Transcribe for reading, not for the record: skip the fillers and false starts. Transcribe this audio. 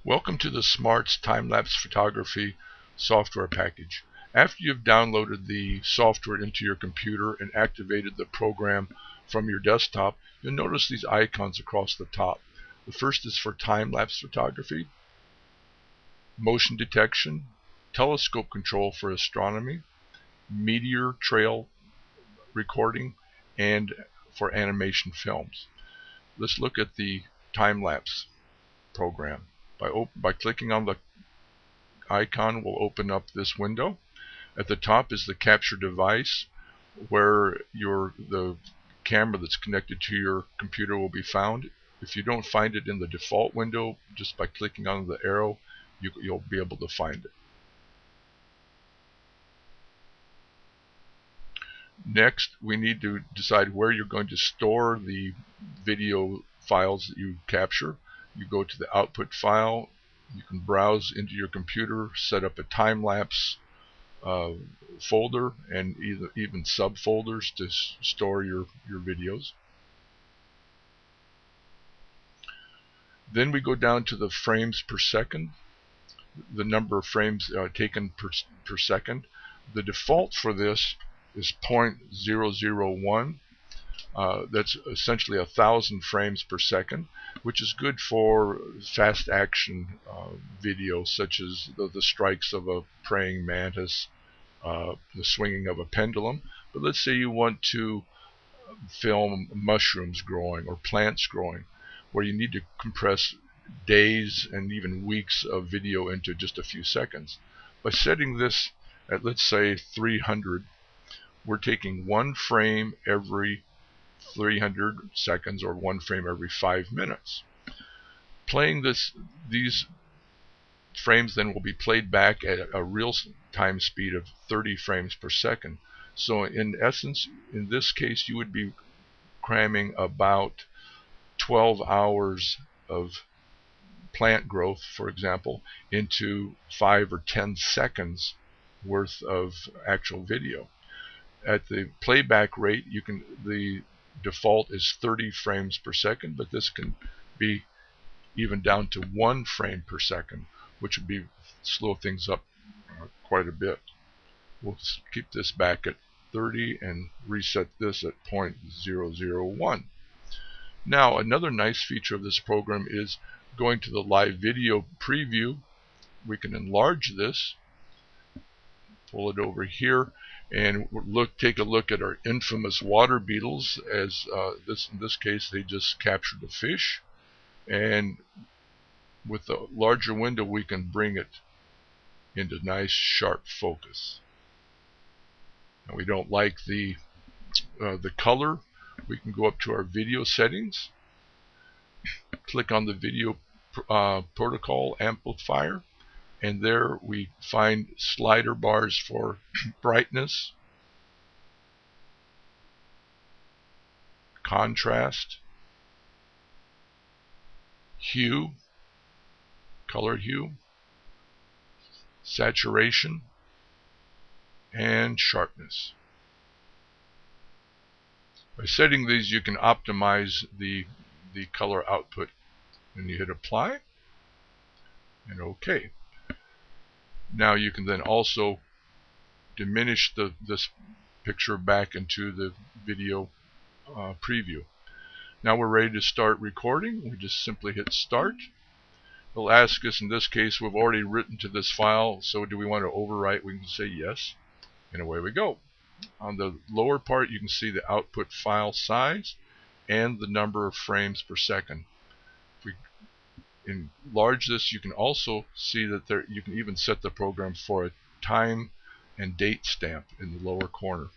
Welcome to the S.M.A.R.T.S time-lapse photography software package. After you've downloaded the software into your computer and activated the program from your desktop, you'll notice these icons across the top. The first is for time-lapse photography, motion detection, telescope control for astronomy, meteor trail recording, and for animation films. Let's look at the time-lapse program. By clicking on the icon, we'll open up this window. At the top is the capture device, where the camera that's connected to your computer will be found. If you don't find it in the default window, just by clicking on the arrow, you'll be able to find it. Next, we need to decide where you're going to store the video files that you capture. You go to the output file, you can browse into your computer, set up a time-lapse folder and even subfolders to store your videos. Then we go down to the frames per second, the number of frames taken per second. The default for this is 0.001. That's essentially 1,000 frames per second, which is good for fast action videos such as the strikes of a praying mantis, the swinging of a pendulum. But let's say you want to film mushrooms growing or plants growing, where you need to compress days and even weeks of video into just a few seconds. By setting this at, let's say, 300, we're taking one frame every 300 seconds or one frame every 5 minutes. Playing these frames then will be played back at a real-time speed of 30 frames per second. So in essence, in this case, you would be cramming about 12 hours of plant growth, for example, into 5 or 10 seconds worth of actual video. At the playback rate, the default is 30 frames per second, but this can be even down to 1 frame per second, which would slow things up quite a bit. We'll keep this back at 30 and reset this at 0.001. Now, another nice feature of this program is going to the live video preview. We can enlarge this, pull it over here, and take a look at our infamous water beetles. As in this case, they just captured a fish, and with the larger window, we can bring it into nice sharp focus. Now, we don't like the color. We can go up to our video settings, click on the video protocol amplifier, and there we find slider bars for brightness, contrast, hue, color hue, saturation, and sharpness. By setting these, you can optimize the color output. And you hit apply and OK. Now you can then also diminish this picture back into the video preview. Now we're ready to start recording. We just simply hit start. It'll ask us, in this case, we've already written to this file, so do we want to overwrite? We can say yes, and away we go. On the lower part, you can see the output file size and the number of frames per second. If we enlarge this, you can also see that you can even set the program for a time and date stamp in the lower corner.